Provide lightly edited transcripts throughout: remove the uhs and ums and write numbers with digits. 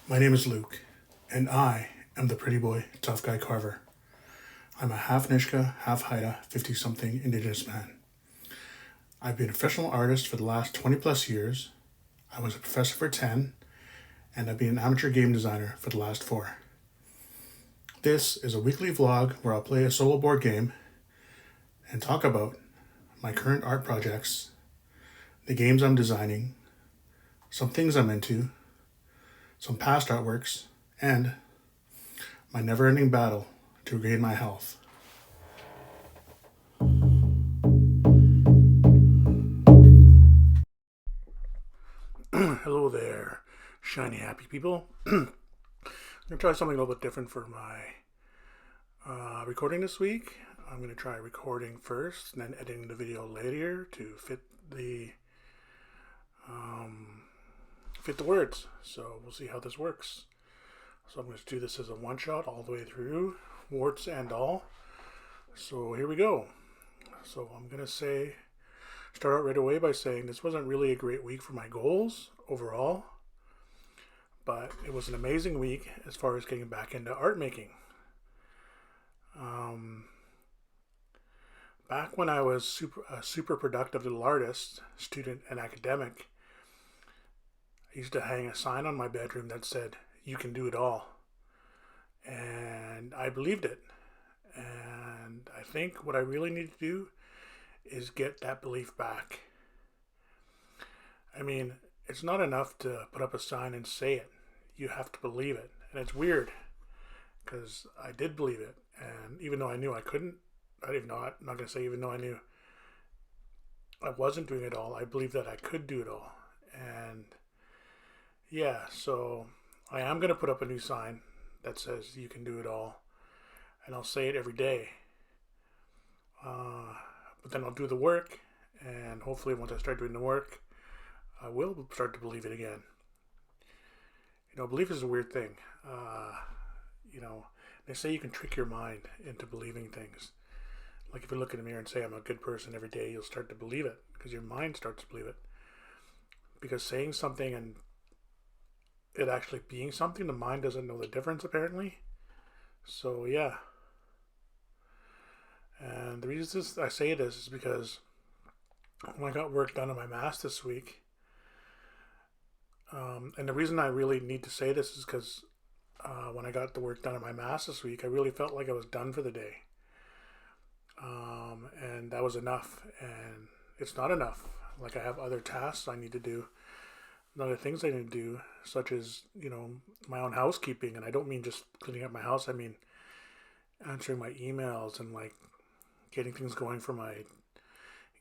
My name is Luke, and I am the pretty boy, tough guy carver. I'm a half Nishka, half Haida, 50 something indigenous man. I've been a professional artist for the last 20 plus years. I was a professor for 10, and I've been an amateur game designer for the last 4. This is a weekly vlog where I'll play a solo board game and talk about my current art projects, the games I'm designing, some things I'm into, some past artworks, and my never ending battle to regain my health. Hello there, shiny happy people. I'm going to try something a little bit different for my recording this week. I'm going to try recording first and then editing the video later to fit the words. So we'll see how this works. So I'm going to do this as a one shot all the way through, warts and all. So here we go. So I'm going to start out right away by saying this wasn't really a great week for my goals overall, but it was an amazing week as far as getting back into art making. Back when I was a super productive little artist, student, and academic, I used to hang a sign on my bedroom that said, "You can do it all." And I believed it. And I think what I really need to do is get that belief back. I mean, it's not enough to put up a sign and say it. You have to believe it. And it's weird because I did believe it. And even though I knew I couldn't, I'm not going to say even though I knew I wasn't doing it all, I believed that I could do it all. And yeah, so I am going to put up a new sign that says "You can do it all." And I'll say it every day. But then I'll do the work, and hopefully once I start doing the work, I will start to believe it again. Belief is a weird thing. They say you can trick your mind into believing things. Like if you look in the mirror and say, "I'm a good person," every day, you'll start to believe it because your mind starts to believe it. Because saying something and it actually being something, the mind doesn't know the difference apparently. So yeah. And the reason I say this is because when I got work done on my math this week, and the reason I really need to say this is because when I got the work done on my math this week, I really felt like I was done for the day. And that was enough. And it's not enough. Like I have other tasks I need to do, and other things I need to do, such as, my own housekeeping. And I don't mean just cleaning up my house. I mean answering my emails and like getting things going for my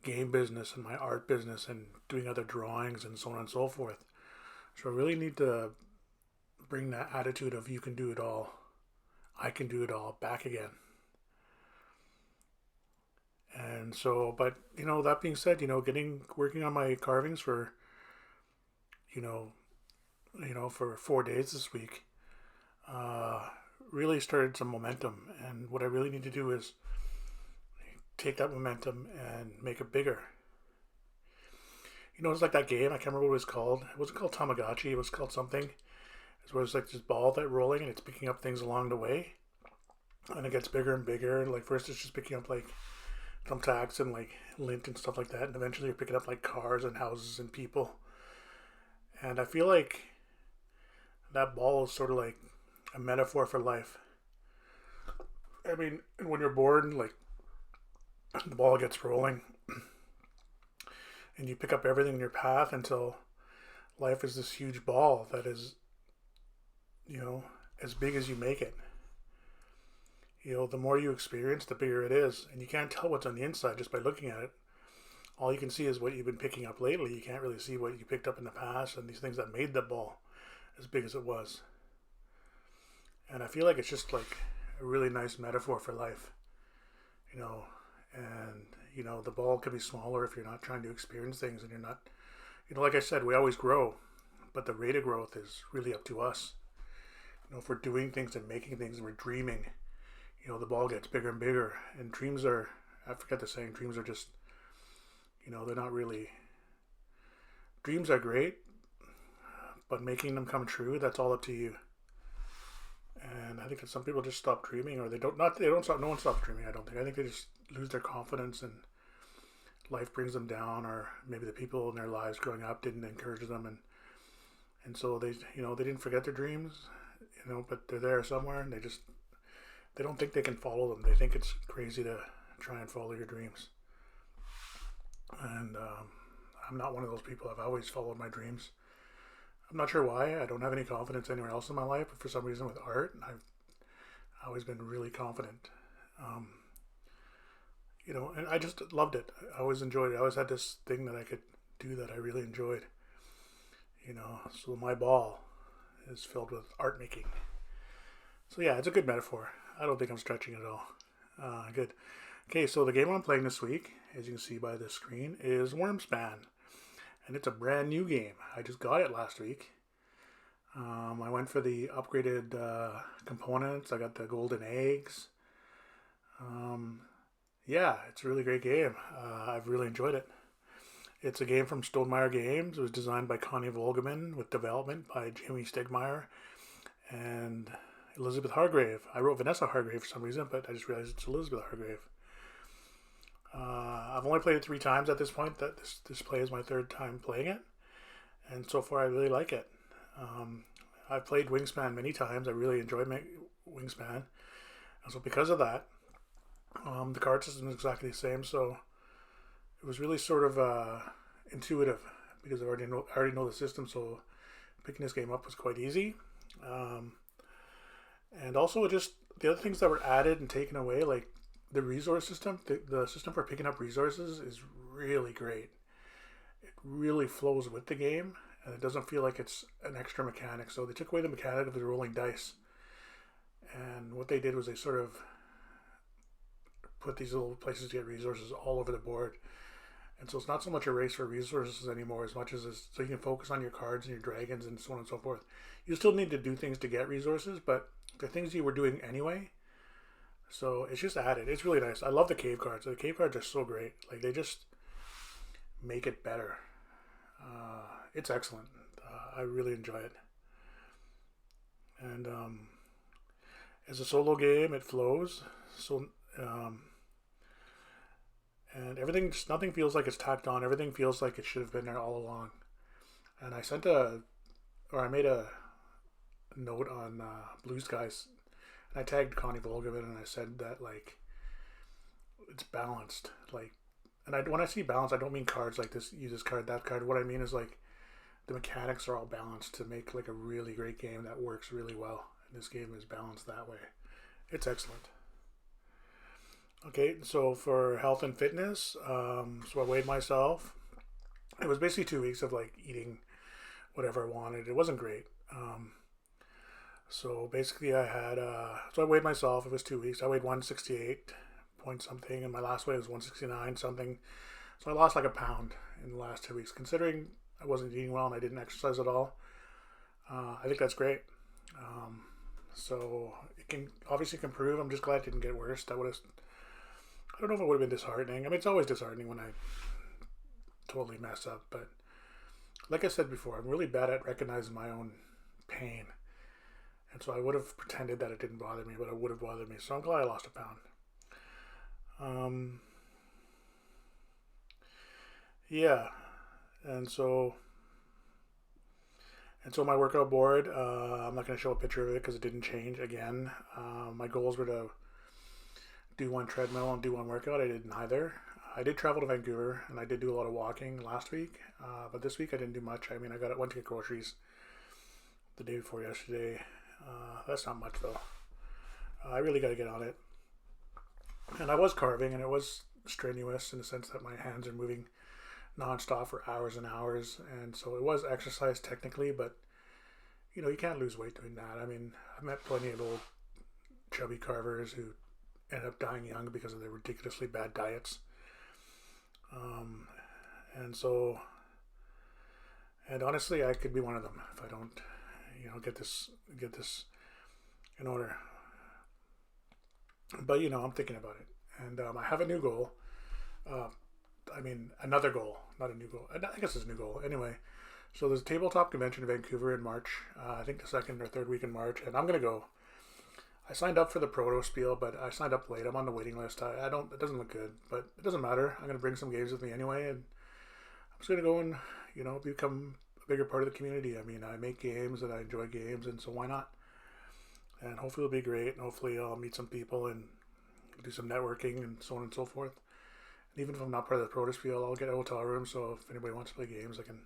game business and my art business and doing other drawings and so on and so forth. So I really need to bring that attitude of "you can do it all, I can do it all" back again. And so, but that being said, working on my carvings for you know for 4 days this week, really started some momentum. And what I really need to do is take that momentum and make it bigger. It's like that game. I can't remember what it was called. It wasn't called Tamagotchi. It was called something. It's where it's like this ball that rolling and it's picking up things along the way, and it gets bigger and bigger. And like first it's just picking up like thumbtacks and like lint and stuff like that, and eventually you're picking up like cars and houses and people. And I feel like that ball is sort of like a metaphor for life. I mean, when you're bored, like the ball gets rolling, and you pick up everything in your path until life is this huge ball that is, as big as you make it. The more you experience, the bigger it is. And you can't tell what's on the inside just by looking at it. All you can see is what you've been picking up lately. You can't really see what you picked up in the past and these things that made the ball as big as it was. And I feel like it's just like a really nice metaphor for life. And the ball could be smaller if you're not trying to experience things, and you're not, like I said, we always grow, but the rate of growth is really up to us. If we're doing things and making things and we're dreaming, the ball gets bigger and bigger. And dreams are, I forget the saying, dreams are just, they're not really, dreams are great, but making them come true, that's all up to you. And I think that some people just stop dreaming, or they don't stop. No one stops dreaming. I think they just lose their confidence, and life brings them down, or maybe the people in their lives growing up didn't encourage them, and so they they didn't forget their dreams, but they're there somewhere, and they don't think they can follow them. They think it's crazy to try and follow your dreams. And I'm not one of those people. I've always followed my dreams. I'm not sure why. I don't have any confidence anywhere else in my life, but for some reason with art, I've always been really confident. And I just loved it. I always enjoyed it. I always had this thing that I could do that I really enjoyed. So my ball is filled with art making. So yeah, it's a good metaphor. I don't think I'm stretching it at all. Good. Okay, so the game I'm playing this week, as you can see by the screen, is Wyrmspan. And it's a brand new game. I just got it last week. I went for the upgraded components. I got the golden eggs. Yeah, it's a really great game. I've really enjoyed it. It's a game from Stonemair Games. It was designed by Connie Vogalman with development by Jamie Stegmaier and Elizabeth Hargrave. I wrote Vanessa Hargrave for some reason, but I just realized it's Elizabeth Hargrave. I've only played it 3 times at this point. That this play is my 3rd time playing it, and so far I really like it. I've played Wyrmspan many times. I really enjoy Wyrmspan, and so because of that, the card system is exactly the same. So it was really sort of intuitive because I already know the system. So picking this game up was quite easy, and also just the other things that were added and taken away, like the resource system, the system for picking up resources is really great. It really flows with the game, and it doesn't feel like it's an extra mechanic. So they took away the mechanic of the rolling dice, and what they did was they sort of put these little places to get resources all over the board. And so it's not so much a race for resources anymore as much as so you can focus on your cards and your dragons and so on and so forth. You still need to do things to get resources, but the things you were doing anyway. So it's just added. It's really nice. I love the cave cards. The cave cards are so great. Like, they just make it better. It's excellent. I really enjoy it. And as a solo game, it flows. So and nothing feels like it's tacked on. Everything feels like it should have been there all along. And I made a note on Blue Skies. I tagged Connie Vogalman and I said that, like, it's balanced. Like, and when I see balance, I don't mean cards like this, use this card, that card. What I mean is, like, the mechanics are all balanced to make, like, a really great game that works really well. And this game is balanced that way. It's excellent. Okay, so for health and fitness, so I weighed myself. It was basically 2 weeks of, like, eating whatever I wanted. It wasn't great. So basically I had, so I weighed myself. It was 2 weeks. I weighed 168 point something, and my last weight was 169 something. So I lost like a pound in the last 2 weeks. Considering I wasn't eating well and I didn't exercise at all, I think that's great. So it can improve. I'm just glad it didn't get worse. I don't know if it would have been disheartening. I mean, it's always disheartening when I totally mess up, but like I said before, I'm really bad at recognizing my own pain. And so I would have pretended that it didn't bother me, but it would have bothered me. So I'm glad I lost a pound. Yeah. And so my workout board, I'm not going to show a picture of it because it didn't change again. My goals were to do one treadmill and do one workout. I did neither. I did travel to Vancouver and I did do a lot of walking last week. But this week I didn't do much. I mean, went to get groceries the day before yesterday. That's not much though. I really got to get on it. And I was carving, and it was strenuous in the sense that my hands are moving nonstop for hours and hours, and so it was exercise technically, but you can't lose weight doing that. I mean, I've met plenty of old chubby carvers who end up dying young because of their ridiculously bad diets. And honestly, I could be one of them if I don't get this in order. But I'm thinking about it, and I have a new goal. Another goal, not a new goal. I guess it's a new goal. Anyway, So there's a tabletop convention in Vancouver in March. I think the second or third week in March, and I'm gonna go. I signed up for the proto spiel, but I signed up late. I'm on the waiting list. I don't. It doesn't look good, but it doesn't matter. I'm gonna bring some games with me anyway, and I'm just gonna go and become a bigger part of the community. I mean, I make games and I enjoy games, and so why not? And hopefully it'll be great. And hopefully I'll meet some people and do some networking and so on and so forth. And even if I'm not part of the proto spiel, I'll get a hotel room. So if anybody wants to play games, I can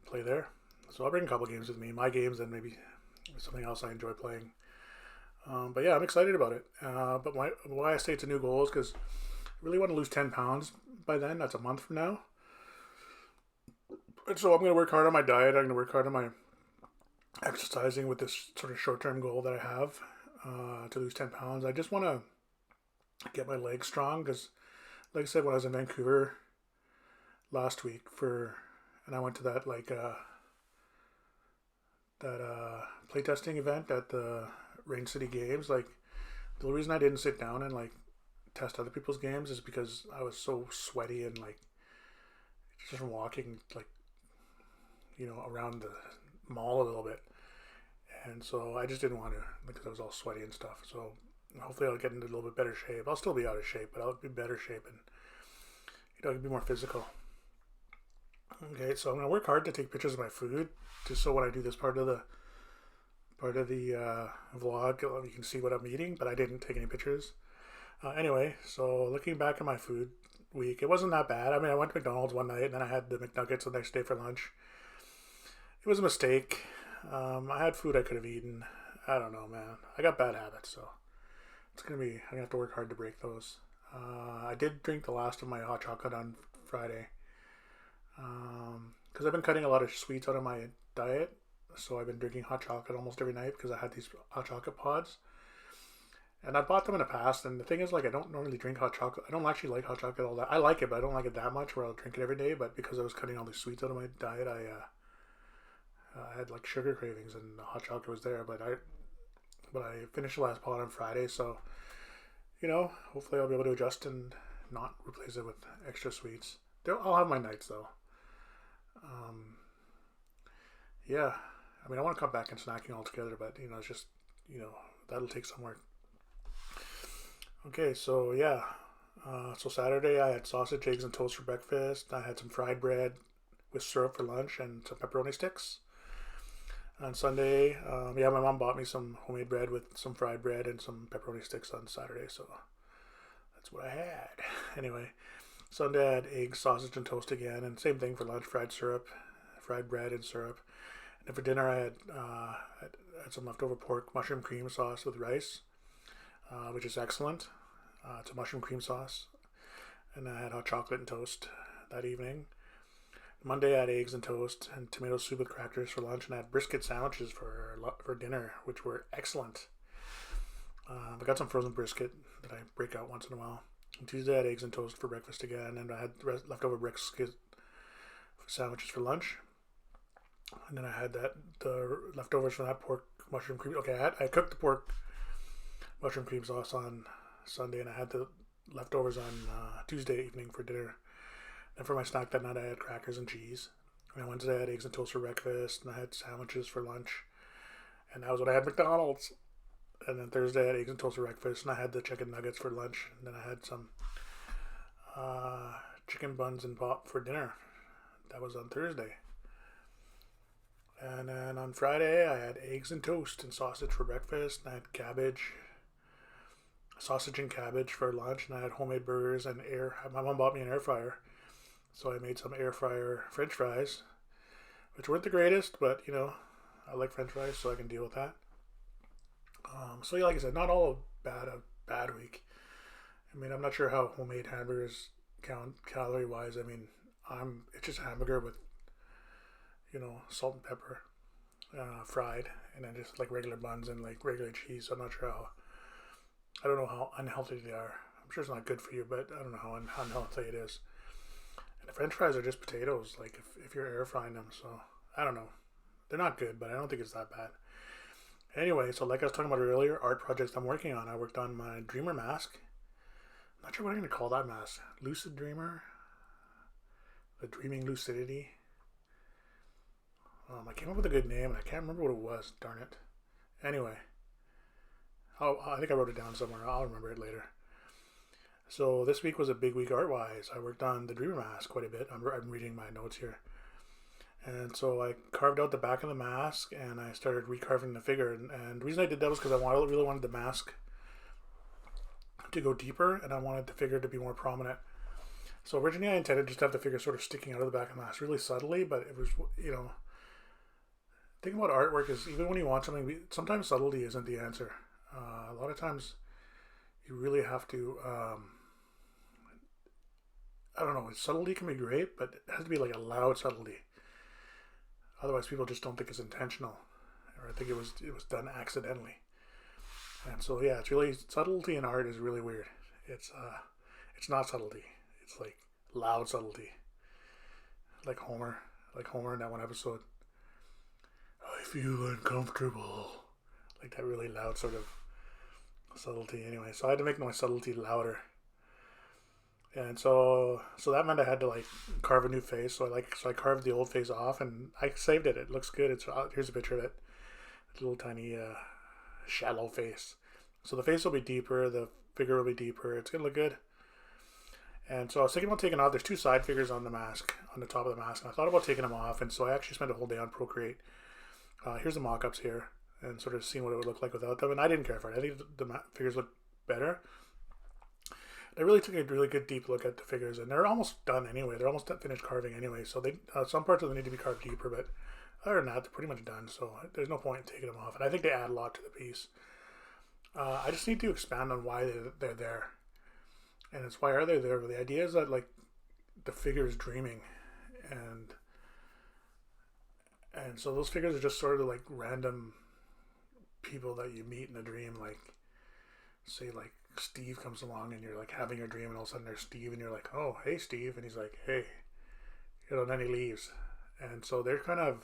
play there. So I'll bring a couple games with me, my games, and maybe something else I enjoy playing. But yeah, I'm excited about it. But why I say it's a new goal is because I really want to lose 10 pounds by then. That's a month from now. And so I'm going to work hard on my diet. I'm going to work hard on my exercising with this sort of short-term goal that I have to lose 10 pounds. I just want to get my legs strong because, like I said, when I was in Vancouver last week and I went to that playtesting event at the Rain City Games. Like, the reason I didn't sit down and like test other people's games is because I was so sweaty and like just from walking around the mall a little bit, and so I just didn't want to because I was all sweaty and stuff. So hopefully I'll get into a little bit better shape. I'll still be out of shape, but I'll be better shape and I can be more physical. Okay, so I'm gonna work hard to take pictures of my food, just so when I do this part of the vlog, you can see what I'm eating. But I didn't take any pictures. Anyway, so looking back at my food week, it wasn't that bad. I mean, I went to McDonald's one night and then I had the McNuggets the next day for lunch. It was a mistake. I had food I could have eaten. I don't know, man. I got bad habits, so I'm gonna have to work hard to break those. I did drink the last of my hot chocolate on Friday, because I've been cutting a lot of sweets out of my diet. So I've been drinking hot chocolate almost every night because I had these hot chocolate pods. And I bought them in the past, and the thing is, like, I don't normally drink hot chocolate. I don't actually like hot chocolate all that. I like it, but I don't like it that much where I'll drink it every day. But because I was cutting all these sweets out of my diet, I had like sugar cravings, and the hot chocolate was there. But I finished the last pod on Friday, so hopefully I'll be able to adjust and not replace it with extra sweets. I'll have my nights though. Yeah, I mean, I want to cut back in snacking altogether, but it's just that'll take some work. Okay, so yeah, so Saturday I had sausage, eggs, and toast for breakfast. I had some fried bread with syrup for lunch and some pepperoni sticks. On Sunday, my mom bought me some homemade bread with some fried bread and some pepperoni sticks on Saturday, so that's what I had. Anyway, Sunday I had eggs, sausage, and toast again, and same thing for lunch: fried bread and syrup. And for dinner, I had some leftover pork mushroom cream sauce with rice, which is excellent. It's a mushroom cream sauce, and I had hot chocolate and toast that evening. Monday, I had eggs and toast and tomato soup with crackers for lunch, and I had brisket sandwiches for dinner, which were excellent. I got some frozen brisket that I break out once in a while. And Tuesday, I had eggs and toast for breakfast again, and I had leftover brisket sandwiches for lunch. And then I had the leftovers from that pork mushroom cream. Okay, I cooked the pork mushroom cream sauce on Sunday, and I had the leftovers on Tuesday evening for dinner. And for my snack that night, I had crackers and cheese. And on Wednesday, I had eggs and toast for breakfast, and I had sandwiches for lunch. And that was when I had McDonald's. And then Thursday, I had eggs and toast for breakfast, and I had the chicken nuggets for lunch. And then I had some chicken buns and pop for dinner. That was on Thursday. And then on Friday, I had eggs and toast and sausage for breakfast. And I had sausage and cabbage for lunch. And I had homemade burgers and my mom bought me an air fryer. So I made some air fryer French fries, which weren't the greatest, but I like French fries, so I can deal with that. So yeah, like I said, not all a bad week. I mean, I'm not sure how homemade hamburgers count calorie wise. I mean, it's just a hamburger with salt and pepper, fried, and then just like regular buns and like regular cheese. So I'm not sure I don't know how unhealthy they are. I'm sure it's not good for you, but I don't know how unhealthy it is. And the French fries are just potatoes, like if you're air frying them. So I don't know. They're not good, but I don't think it's that bad. Anyway, so like I was talking about earlier, art projects I'm working on. I worked on my Dreamer mask. I'm not sure what I'm going to call that mask. Lucid Dreamer? The Dreaming Lucidity? I came up with a good name and I can't remember what it was. Darn it. Anyway, I think I wrote it down somewhere. I'll remember it later. So this week was a big week art-wise. I worked on the Dreamer mask quite a bit. I'm reading my notes here. And so I carved out the back of the mask and I started recarving the figure. And the reason I did that was because I really wanted the mask to go deeper and I wanted the figure to be more prominent. So originally I intended just to have the figure sort of sticking out of the back of the mask really subtly, but it was, you know, the thing about artwork is even when you want something, sometimes subtlety isn't the answer. A lot of times you really have to, I don't know, subtlety can be great, but it has to be like a loud subtlety. Otherwise people just don't think it's intentional, or I think it was done accidentally. And so yeah, it's really, subtlety in art is really weird. It's not subtlety. It's like loud subtlety. Like Homer in that one episode. I feel uncomfortable. Like that really loud sort of subtlety. Anyway, so I had to make my subtlety louder. And so that meant I had to like carve a new face. So I carved the old face off and I saved it. It looks good. Here's a picture of it. A little tiny shallow face. So the face will be deeper. The figure will be deeper. It's gonna look good. And so I was thinking about taking off. There's two side figures on the mask, on the top of the mask. And I thought about taking them off. And so I actually spent a whole day on Procreate. Here's the mock-ups here, and sort of seeing what it would look like without them. And I didn't care for it. I think the figures look better. I really took a really good deep look at the figures, and they're almost done anyway. They're almost finished carving anyway. So they some parts of them need to be carved deeper, but other than that, they're pretty much done. So there's no point in taking them off. And I think they add a lot to the piece. I just need to expand on why they're there. And it's why are they there? The idea is that like the figure is dreaming, and so those figures are just sort of like random people that you meet in a dream. Like say like Steve comes along and you're like having your dream, and all of a sudden there's Steve, and you're like, oh hey Steve, and he's like hey, you know, and then he leaves. And so they're kind of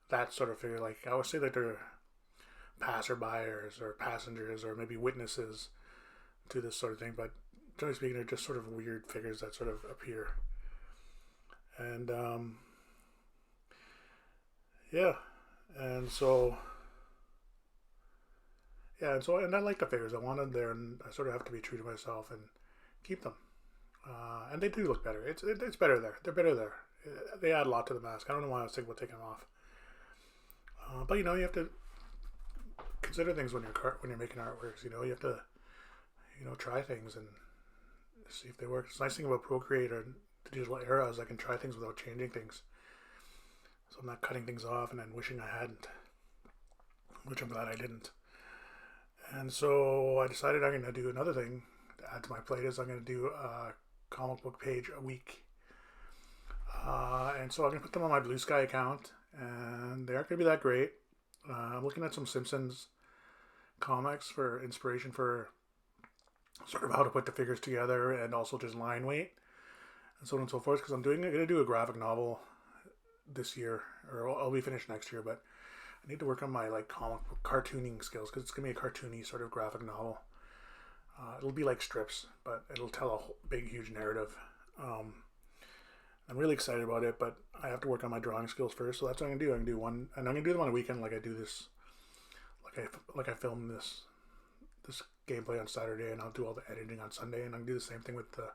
that sort of figure. Like I always say that they're passerbyers or passengers or maybe witnesses to this sort of thing, but generally speaking, they're just sort of weird figures that sort of appear. And yeah, and so I like the figures. I wanted there, and I sort of have to be true to myself and keep them. And they do look better. It's better there. They're better there. They add a lot to the mask. I don't know why I was thinking about taking them off. But you know, you have to consider things when you're making artworks. You know, you have to, you know, try things and see if they work. It's the nice thing about Procreate or the digital era is I can try things without changing things. So I'm not cutting things off and then wishing I hadn't, which I'm glad I didn't. And so I decided I'm going to do another thing to add to my plate is I'm going to do a comic book page a week. And so I'm going to put them on my Blue Sky account, and they aren't going to be that great. I'm looking at some Simpsons comics for inspiration for sort of how to put the figures together and also just line weight and so on and so forth, because I'm going to do a graphic novel this year, or I'll be finished next year, but I need to work on my like comic book cartooning skills, because it's going to be a cartoony sort of graphic novel. It'll be like strips, but it'll tell a whole, big huge narrative. I'm really excited about it, but I have to work on my drawing skills first, so that's what I'm going to do. I'm going to do one, and I'm going to do them on a weekend like I do this, like I film this gameplay on Saturday, and I'll do all the editing on Sunday, and I'm going to do the same thing with the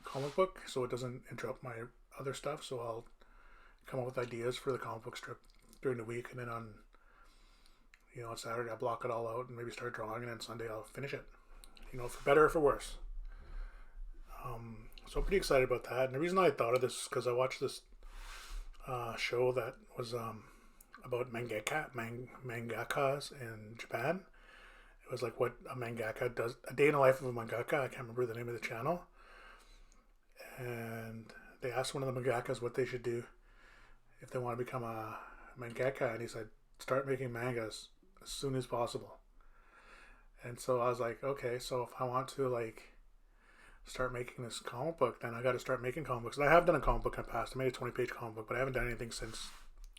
comic book, so it doesn't interrupt my other stuff. So I'll come up with ideas for the comic book strip during the week, and then on Saturday I'll block it all out and maybe start drawing, and then Sunday I'll finish it, for better or for worse. So I'm pretty excited about that. And the reason I thought of this is because I watched this show that was about mangakas in Japan. It was like what a mangaka does, a day in the life of a mangaka. I can't remember the name of the channel. And they asked one of the mangakas what they should do if they want to become a mangaka, and he said, start making mangas as soon as possible. And so I was like, okay, so if I want to start making this comic book, then I got to start making comic books. And I have done a comic book in the past. I made a 20-page comic book, but I haven't done anything since,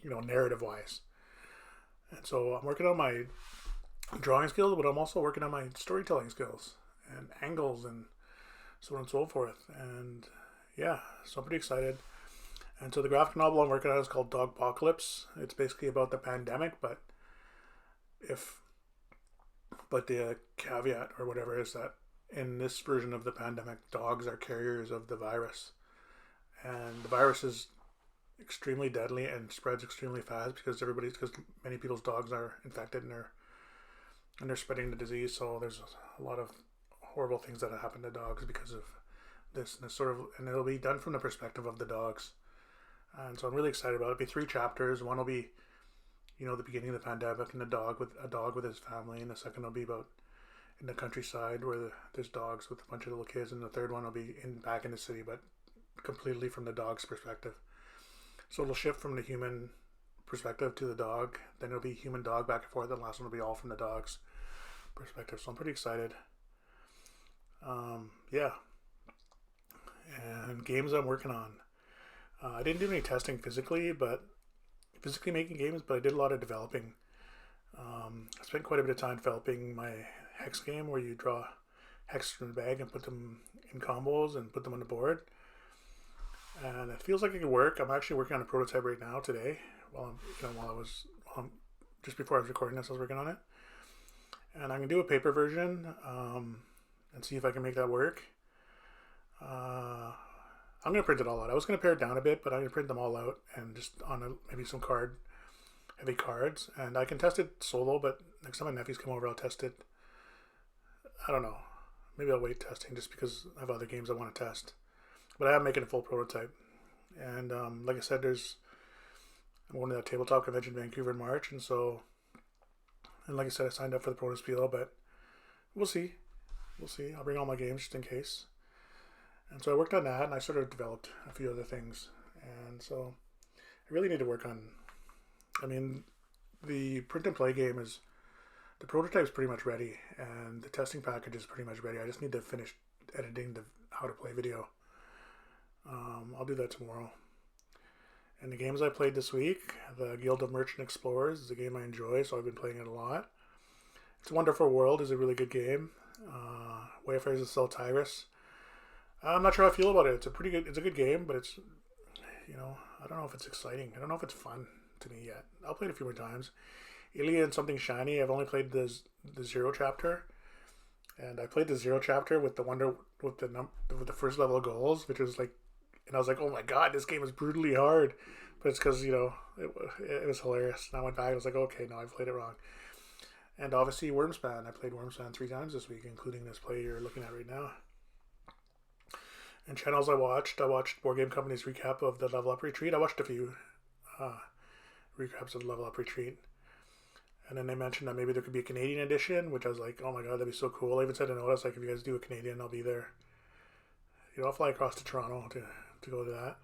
narrative-wise. And so I'm working on my drawing skills, but I'm also working on my storytelling skills and angles and so on and so forth. And yeah, so I'm pretty excited. And so the graphic novel I'm working on is called Dogpocalypse. It's basically about the pandemic, if but the caveat or whatever is that in this version of the pandemic, dogs are carriers of the virus, and the virus is extremely deadly and spreads extremely fast because many people's dogs are infected and they're spreading the disease. So there's a lot of horrible things that have happened to dogs because of this, and it'll be done from the perspective of the dogs. And so I'm really excited about it. It'll be 3 chapters. One will be, the beginning of the pandemic and a dog with his family, and the second will be about in the countryside where there's dogs with a bunch of little kids, and the third one will be back in the city, but completely from the dog's perspective. So it'll shift from the human perspective to the dog, then it'll be human dog back and forth, and the last one will be all from the dog's perspective. So I'm pretty excited. Yeah. And games I'm working on. I didn't do any testing physically making games, but I did a lot of developing. I spent quite a bit of time developing my hex game where you draw hexes from the bag and put them in combos and put them on the board. And it feels like it could work. I'm actually working on a prototype right now today. Just before I was recording this, I was working on it. And I'm going to do a paper version and see if I can make that work. I'm going to print it all out. I was going to pare it down a bit, but I'm going to print them all out and just on maybe some heavy cards. And I can test it solo, but next time my nephews come over, I'll test it. I don't know. Maybe I'll wait testing just because I have other games I want to test. But I am making a full prototype. And like I said, I'm going to that tabletop convention in Vancouver in March. And like I said, I signed up for the Protospiel, but we'll see. I'll bring all my games just in case. And so I worked on that, and I sort of developed a few other things. And so I really need to work on, the print and play game the prototype is pretty much ready, and the testing package is pretty much ready. I just need to finish editing the how to play video. I'll do that tomorrow. And the games I played this week, the Guild of Merchant Explorers is a game I enjoy, so I've been playing it a lot. It's a Wonderful World is a really good game. Wayfarers of Celtyrus. I'm not sure how I feel about it. It's a good game, but it's, I don't know if it's exciting. I don't know if it's fun to me yet. I'll play it a few more times. Ilya and Something Shiny, I've only played the 0 chapter. And I played the 0 chapter with the first level of goals, which was like, and I was like, oh my god, this game is brutally hard. But it's because, it was hilarious. And I went back and I was like, okay, no, I played it wrong. And obviously Wyrmspan. I played Wyrmspan 3 times this week, including this play you're looking at right now. And channels I watched Board Game Company's recap of the Level Up Retreat. I watched a few recaps of the Level Up Retreat. And then they mentioned that maybe there could be a Canadian edition, which I was like, oh my god, that'd be so cool. I even said to notice, like, if you guys do a Canadian, I'll be there. I'll fly across to Toronto to go to that.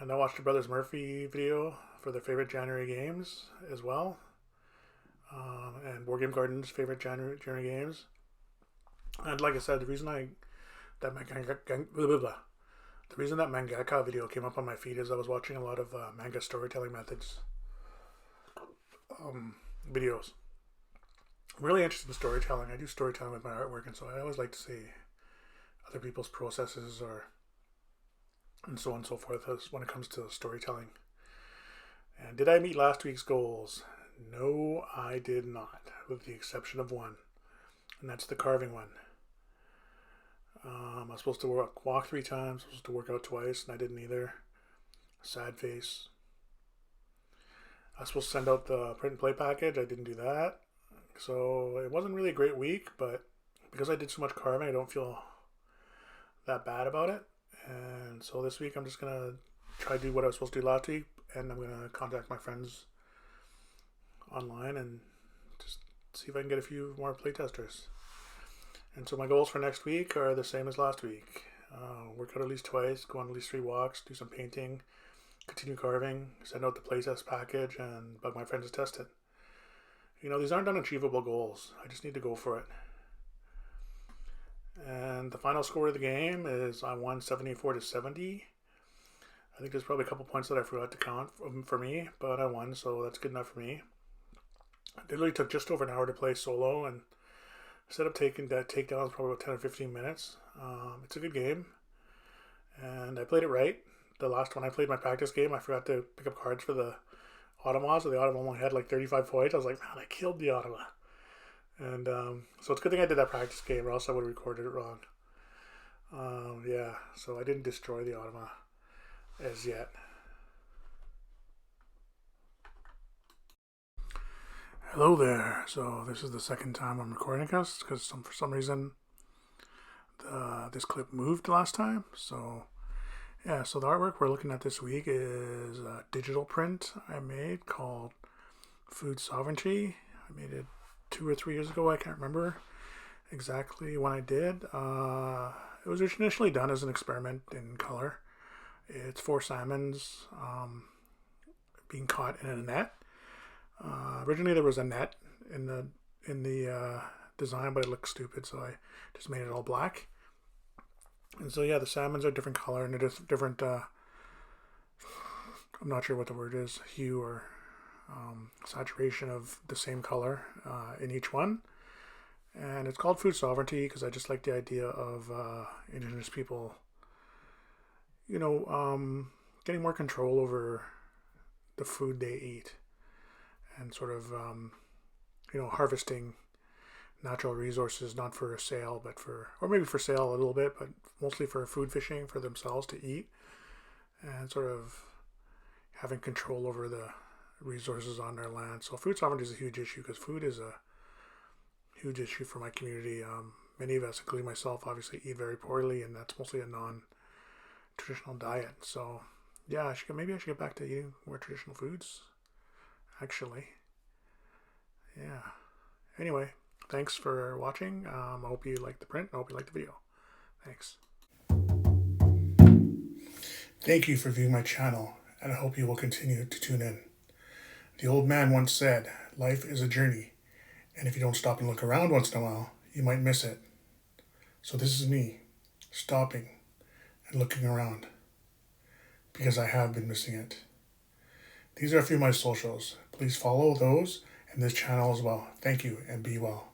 And I watched the Brothers Murphy video for their favorite January games as well. And Board Game Garden's favorite January games. And like I said, the reason that mangaka video came up on my feed is I was watching a lot of manga storytelling methods videos. I'm really interested in storytelling. I do storytelling with my artwork, and so I always like to see other people's processes and so on and so forth when it comes to storytelling. And did I meet last week's goals? No, I did not, with the exception of one, and that's the carving one. I was supposed to walk 3 times, I was supposed to work out twice, and I didn't either. Sad face. I was supposed to send out the print and play package, I didn't do that. So it wasn't really a great week, but because I did so much carving, I don't feel that bad about it. And so this week I'm just going to try to do what I was supposed to do last week, and I'm going to contact my friends online and just see if I can get a few more playtesters. And so my goals for next week are the same as last week. Work out at least twice, go on at least 3 walks, do some painting, continue carving, send out the playtest package, and bug my friends to test it. These aren't unachievable goals. I just need to go for it. And the final score of the game is I won 74-70. I think there's probably a couple points that I forgot to count for me, but I won, so that's good enough for me. It literally took just over an hour to play solo, and instead of taking that takedowns probably about 10 or 15 minutes. It's a good game, and I played it right. the last one I played my practice game, I forgot to pick up cards for the Automa, so the Automa only had like 35 points. I was like, man, I killed the Automa. And so it's a good thing I did that practice game, or else I would have recorded it wrong. Yeah, so I didn't destroy the Automa as yet. Hello there. So this is the second time I'm recording this because for some reason this clip moved last time. So yeah, so the artwork we're looking at this week is a digital print I made called Food Sovereignty. I made it 2 or 3 years ago. I can't remember exactly when I did. It was initially done as an experiment in color. It's 4 salmons being caught in a net. Originally there was a net in the design, but it looked stupid, so I just made it all black. And so yeah, the salmons are different color and they're different. I'm not sure what the word is, hue or saturation of the same color in each one. And it's called Food Sovereignty because I just like the idea of Indigenous people, getting more control over the food they eat, and sort of, harvesting natural resources, not for sale, but or maybe for sale a little bit, but mostly for food fishing for themselves to eat, and sort of having control over the resources on their land. So food sovereignty is a huge issue because food is a huge issue for my community. Many of us, including myself, obviously eat very poorly, and that's mostly a non-traditional diet. So yeah, maybe I should get back to eating more traditional foods, actually. Yeah. Anyway, thanks for watching. I hope you liked the print. I hope you liked the video. Thanks. Thank you for viewing my channel, and I hope you will continue to tune in. The old man once said, life is a journey, and if you don't stop and look around once in a while, you might miss it. So this is me, stopping and looking around, because I have been missing it. These are a few of my socials. Please follow those and this channel as well. Thank you, and be well.